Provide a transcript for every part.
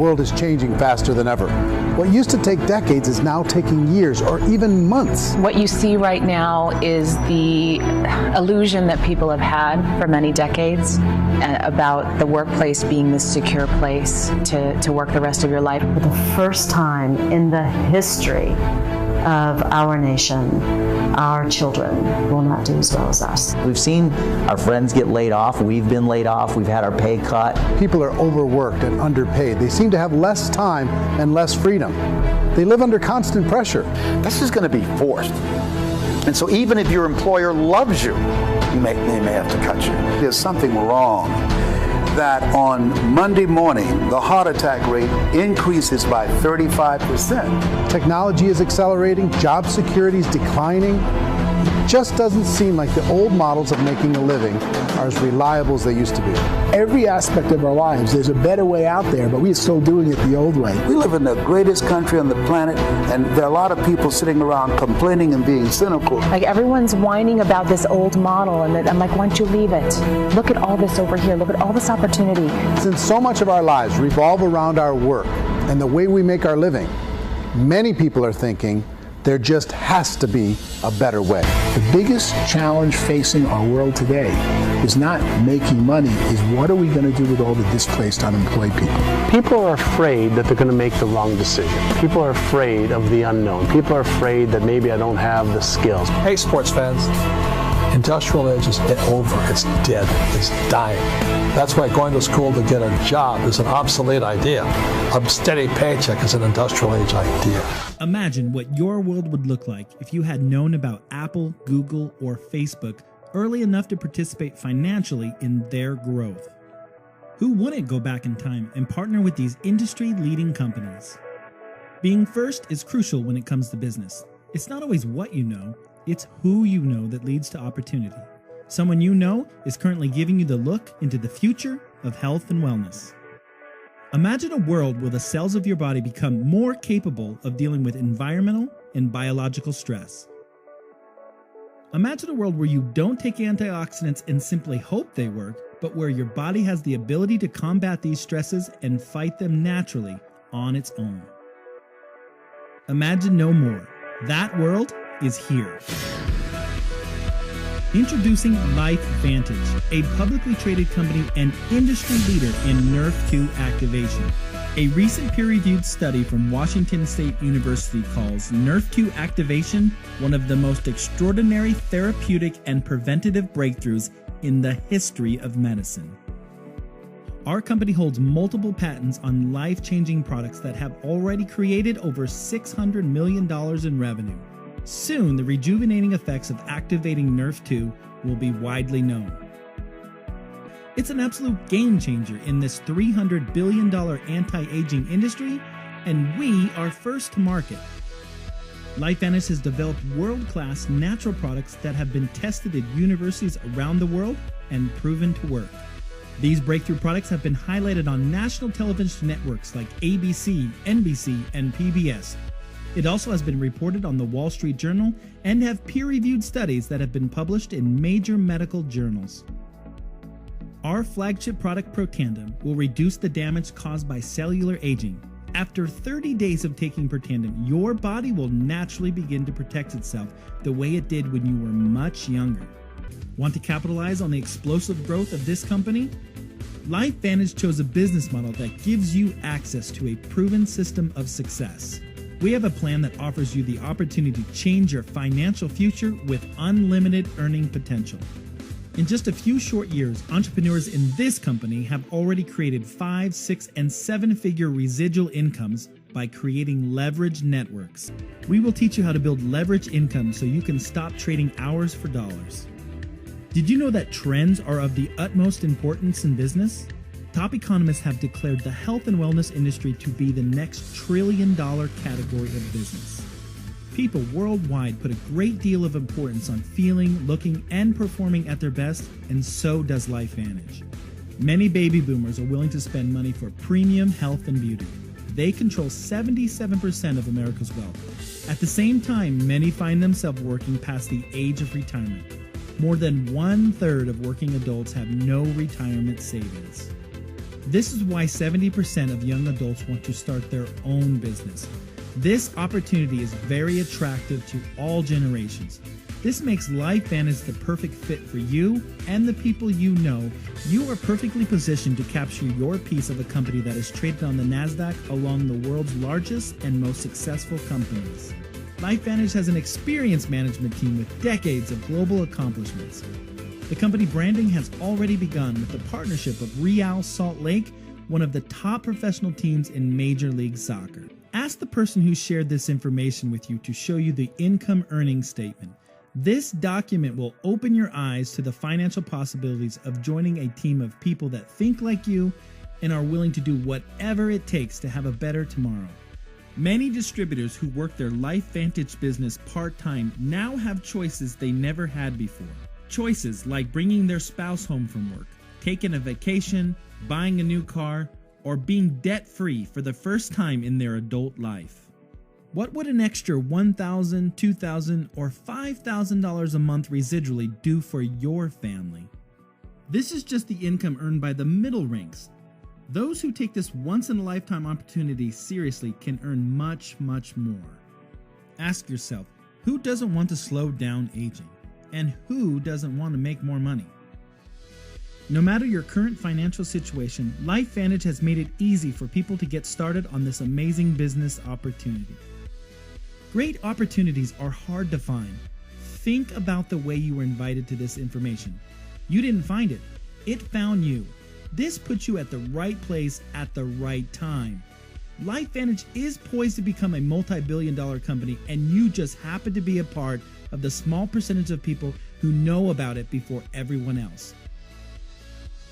world is changing faster than ever. What used to take decades is now taking years or even months. What you see right now is the illusion that people have had for many decades about the workplace being this secure place to work the rest of your life. For the first time in the history of our nation, our children will not do as well as us. We've seen our friends get laid off. We've been laid off. We've had our pay cut. People are overworked and underpaid. They seem to have less time and less freedom. They live under constant pressure. This is going to be forced. And so even if your employer loves you, they may have to cut you. There's something wrong that on Monday morning, the heart attack rate increases by 35%. Technology is accelerating, job security is declining. It just doesn't seem like the old models of making a living are as reliable as they used to be. Every aspect of our lives, there's a better way out there, but we're still doing it the old way. We live in the greatest country on the planet, and there are a lot of people sitting around complaining and being cynical. Like everyone's whining about this old model, and I'm like, why don't you leave it? Look at all this over here. Look at all this opportunity. Since so much of our lives revolve around our work and the way we make our living, many people are thinking there just has to be a better way. The biggest challenge facing our world today is not making money, is what are we going to do with all the displaced, unemployed people? People are afraid that they're going to make the wrong decision. People are afraid of the unknown. People are afraid that maybe I don't have the skills. Hey, sports fans. Industrial age is over. It's dead. It's dying. That's why going to school to get a job is an obsolete idea. A steady paycheck is an industrial age idea. Imagine what your world would look like if you had known about Apple, Google, or Facebook early enough to participate financially in their growth. Who wouldn't go back in time and partner with these industry-leading companies? Being first is crucial when it comes to business. It's not always what you know, it's who you know that leads to opportunity. Someone you know is currently giving you the look into the future of health and wellness. Imagine a world where the cells of your body become more capable of dealing with environmental and biological stress. Imagine a world where you don't take antioxidants and simply hope they work, but where your body has the ability to combat these stresses and fight them naturally on its own. Imagine no more. That world is here. Introducing Lifevantage, a publicly traded company and industry leader in NRF2 activation. A recent peer-reviewed study from Washington State University calls NRF2 activation one of the most extraordinary therapeutic and preventative breakthroughs in the history of medicine. Our company holds multiple patents on life-changing products that have already created over $600 million in revenue. Soon, the rejuvenating effects of activating NRF2 will be widely known. It's an absolute game changer in this $300 billion anti-aging industry, and we are first to market. Lifevantage has developed world-class natural products that have been tested at universities around the world and proven to work. These breakthrough products have been highlighted on national television networks like ABC, NBC, and PBS. It also has been reported on the Wall Street Journal and have peer-reviewed studies that have been published in major medical journals. Our flagship product Protandim will reduce the damage caused by cellular aging. After 30 days of taking Protandim, your body will naturally begin to protect itself the way it did when you were much younger. Want to capitalize on the explosive growth of this company? Lifevantage chose a business model that gives you access to a proven system of success. We have a plan that offers you the opportunity to change your financial future with unlimited earning potential. In just a few short years, entrepreneurs in this company have already created 5, 6, and 7-figure residual incomes by creating leverage networks. We will teach you how to build leverage income so you can stop trading hours for dollars. Did you know that trends are of the utmost importance in business? Top economists have declared the health and wellness industry to be the next trillion-dollar category of business. People worldwide put a great deal of importance on feeling, looking, and performing at their best, and so does Lifevantage. Many baby boomers are willing to spend money for premium health and beauty. They control 77% of America's wealth. At the same time, many find themselves working past the age of retirement. More than 1/3 of working adults have no retirement savings. This is why 70% of young adults want to start their own business. This opportunity is very attractive to all generations. This makes Lifevantage the perfect fit for you and the people you know. You are perfectly positioned to capture your piece of a company that is traded on the NASDAQ along the world's largest and most successful companies. Lifevantage has an experienced management team with decades of global accomplishments. The company branding has already begun with the partnership of Real Salt Lake, one of the top professional teams in Major League Soccer. Ask the person who shared this information with you to show you the income earnings statement. This document will open your eyes to the financial possibilities of joining a team of people that think like you and are willing to do whatever it takes to have a better tomorrow. Many distributors who work their Lifevantage business part-time now have choices they never had before. Choices like bringing their spouse home from work, taking a vacation, buying a new car, or being debt-free for the first time in their adult life. What would an extra $1,000, $2,000, or $5,000 a month residually do for your family? This is just the income earned by the middle ranks. Those who take this once-in-a-lifetime opportunity seriously can earn much, much more. Ask yourself, who doesn't want to slow down aging? And who doesn't want to make more money? No matter your current financial situation, Lifevantage has made it easy for people to get started on this amazing business opportunity. Great opportunities are hard to find. Think about the way you were invited to this information. You didn't find it. It found you. This puts you at the right place at the right time. Lifevantage is poised to become a multi-billion-dollar company, and you just happen to be a part of the small percentage of people who know about it before everyone else.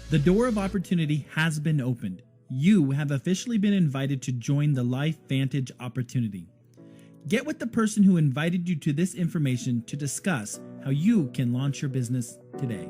The door of opportunity has been opened. You have officially been invited to join the Lifevantage opportunity. Get with the person who invited you to this information to discuss how you can launch your business today.